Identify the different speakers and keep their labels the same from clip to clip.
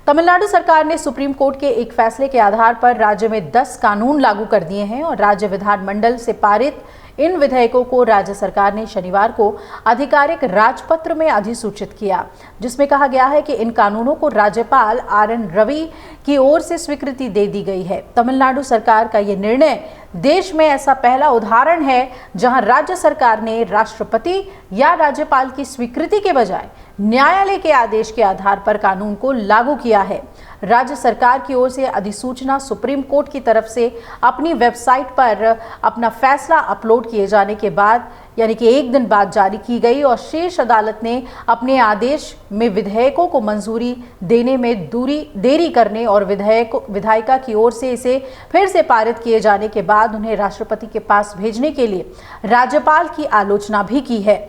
Speaker 1: तमिलनाडु सरकार ने supreme court के एक फैसले के आधार पर राज्य में 10 कानून लागू कर दिए हैं और राज्य विधानमंडल से पारित इन विधेयकों को राज्य सरकार ने शनिवार को आधिकारिक राजपत्र में अधिसूचित किया, जिसमें कहा गया है कि इन कानूनों को राज्यपाल RN रवि की ओर से स्वीकृति दे दी गई है। तमिलनाडु सरकार का यह निर्णय देश में ऐसा पहला उदाहरण है जहां राज्य सरकार ने राष्ट्रपति या राज्यपाल की स्वीकृति के बजाय न्यायालय के आदेश के आधार पर कानून को लागू किया है। राज्य सरकार की ओर से अधिसूचना सुप्रीम कोर्ट की तरफ से अपनी वेबसाइट पर अपना फैसला अपलोड किए जाने के बाद यानी कि एक दिन बाद जारी की गई और शीर्ष अदालत ने अपने आदेश में विधेयकों को मंजूरी देने में देरी करने और विधायिका की ओर से इसे फिर से पारित किए जाने के बाद उन्हें राष्ट्रपति के पास भेजने के लिए राज्यपाल की आलोचना भी की है।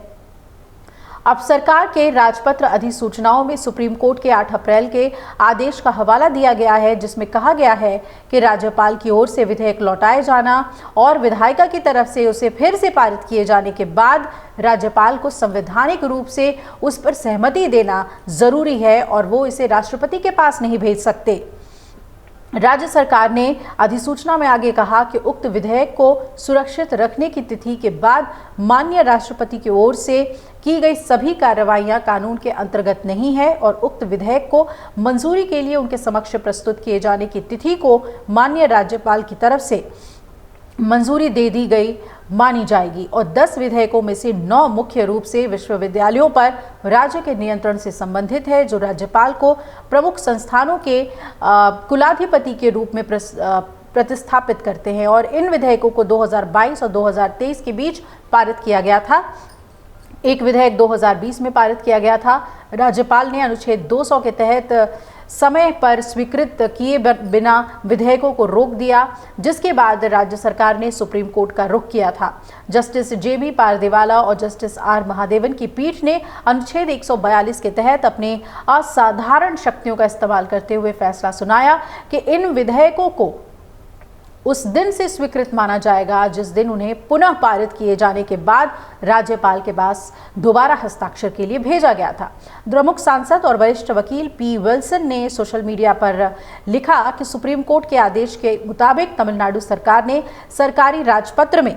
Speaker 1: अब सरकार के राजपत्र अधिसूचनाओं में सुप्रीम कोर्ट के 8 अप्रैल के आदेश का हवाला दिया गया है, जिसमें कहा गया है कि राज्यपाल की ओर से विधेयक लौटाए जाना और विधायिका की तरफ से उसे फिर से पारित किए जाने के बाद राज्यपाल को संवैधानिक रूप से उस पर सहमति देना जरूरी है और वो इसे राष्ट्रपति के पास नहीं भेज सकते। राज्य सरकार ने अधिसूचना में आगे कहा कि उक्त विधेयक को सुरक्षित रखने की तिथि के बाद माननीय राष्ट्रपति की ओर से की गई सभी कार्रवाइयां कानून के अंतर्गत नहीं है और उक्त विधेयक को मंजूरी के लिए उनके समक्ष प्रस्तुत किए जाने की तिथि को माननीय राज्यपाल की तरफ से मंजूरी दे दी गई मानी जाएगी और 10 विधेयकों में से 9 मुख्य रूप से विश्वविद्यालयों पर राज्य के नियंत्रण से संबंधित है, जो राज्यपाल को प्रमुख संस्थानों के कुलाधिपति के रूप में प्रतिस्थापित करते हैं और इन विधेयकों को 2022 और 2023 के बीच पारित किया गया था। एक विधेयक 2020 में पारित किया गया था। राज्यपाल ने अनुच्छेद 200 के तहत समय पर स्वीकृत किए बिना विधेयकों को रोक दिया, जिसके बाद राज्य सरकार ने सुप्रीम कोर्ट का रुख किया था। जस्टिस JB पारदीवाला और जस्टिस R महादेवन की पीठ ने अनुच्छेद 142 के तहत अपने असाधारण शक्तियों का इस्तेमाल करते हुए फैसला सुनाया कि इन विधेयकों को उस दिन से स्वीकृत माना जाएगा जिस दिन उन्हें पुनः पारित किए जाने के बाद राज्यपाल के पास दोबारा हस्ताक्षर के लिए भेजा गया था। द्रमुक सांसद और वरिष्ठ वकील P विल्सन ने सोशल मीडिया पर लिखा कि सुप्रीम कोर्ट के आदेश के मुताबिक तमिलनाडु सरकार ने सरकारी राजपत्र में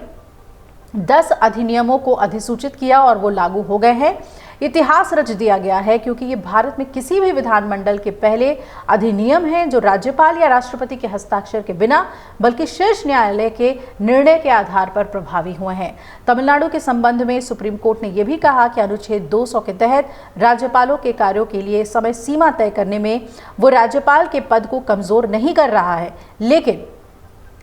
Speaker 1: 10 अधिनियमों को अधिसूचित किया और वो लागू हो गए हैं। इतिहास रच दिया गया है क्योंकि ये भारत में किसी भी विधानमंडल के पहले अधिनियम हैं जो राज्यपाल या राष्ट्रपति के हस्ताक्षर के बिना बल्कि शीर्ष न्यायालय के निर्णय के आधार पर प्रभावी हुए हैं। तमिलनाडु के संबंध में सुप्रीम कोर्ट ने यह भी कहा कि अनुच्छेद 200 के तहत राज्यपालों के कार्यों के लिए समय सीमा तय करने में वो राज्यपाल के पद को कमजोर नहीं कर रहा है, लेकिन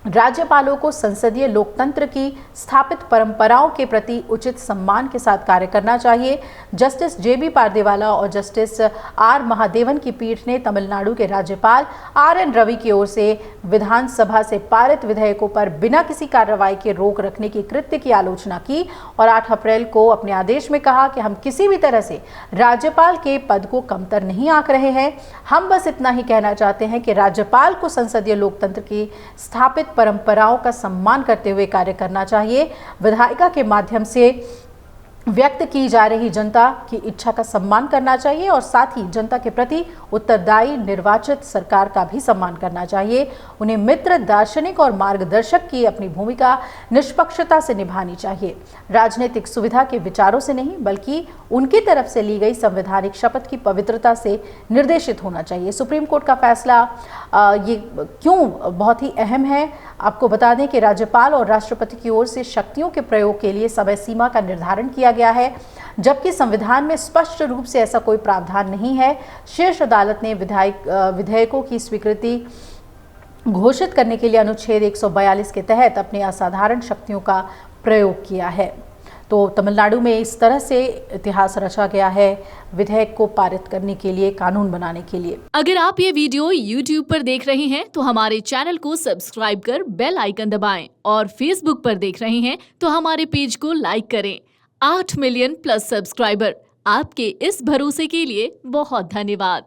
Speaker 1: राज्यपालों को संसदीय लोकतंत्र की स्थापित परंपराओं के प्रति उचित सम्मान के साथ कार्य करना चाहिए। जस्टिस JB पारदीवाला और जस्टिस R महादेवन की पीठ ने तमिलनाडु के राज्यपाल RN रवि की ओर से विधानसभा से पारित विधेयकों पर बिना किसी कार्रवाई के रोक रखने की कृत्य की आलोचना की और 8 अप्रैल को अपने आदेश में कहा कि हम किसी भी तरह से राज्यपाल के पद को कमतर नहीं आंक रहे हैं। हम बस इतना ही कहना चाहते हैं कि राज्यपाल को संसदीय लोकतंत्र की स्थापित परंपराओं का सम्मान करते हुए कार्य करना चाहिए। विधायिका के माध्यम से व्यक्त की जा रही जनता की इच्छा का सम्मान करना चाहिए और साथ ही जनता के प्रति उत्तरदायी निर्वाचित सरकार का भी सम्मान करना चाहिए। उन्हें मित्र, दार्शनिक और मार्गदर्शक की अपनी भूमिका निष्पक्षता से निभानी चाहिए। राजनीतिक सुविधा के विचारों से नहीं बल्कि उनकी तरफ से ली गई संवैधानिक शपथ की पवित्रता से निर्देशित होना चाहिए। सुप्रीम कोर्ट का फैसला ये क्यों बहुत ही अहम है, आपको बता दें कि राज्यपाल और राष्ट्रपति की ओर से शक्तियों के प्रयोग के लिए समय सीमा का निर्धारण किया गया है, जबकि संविधान में स्पष्ट रूप से ऐसा कोई प्रावधान नहीं है। शीर्ष अदालत ने विधेयकों की स्वीकृति घोषित करने के लिए अनुच्छेद 142 के तहत अपनी असाधारण शक्तियों का प्रयोग किया है। तो तमिलनाडु में इस तरह से इतिहास रचा गया है विधेयक को पारित करने के लिए, कानून बनाने के लिए।
Speaker 2: अगर आप ये वीडियो YouTube पर देख रहे हैं तो हमारे चैनल को सब्सक्राइब कर बेल आइकन दबाएं और Facebook पर देख रहे हैं तो हमारे पेज को लाइक करें। 8 मिलियन प्लस सब्सक्राइबर, आपके इस भरोसे के लिए बहुत धन्यवाद।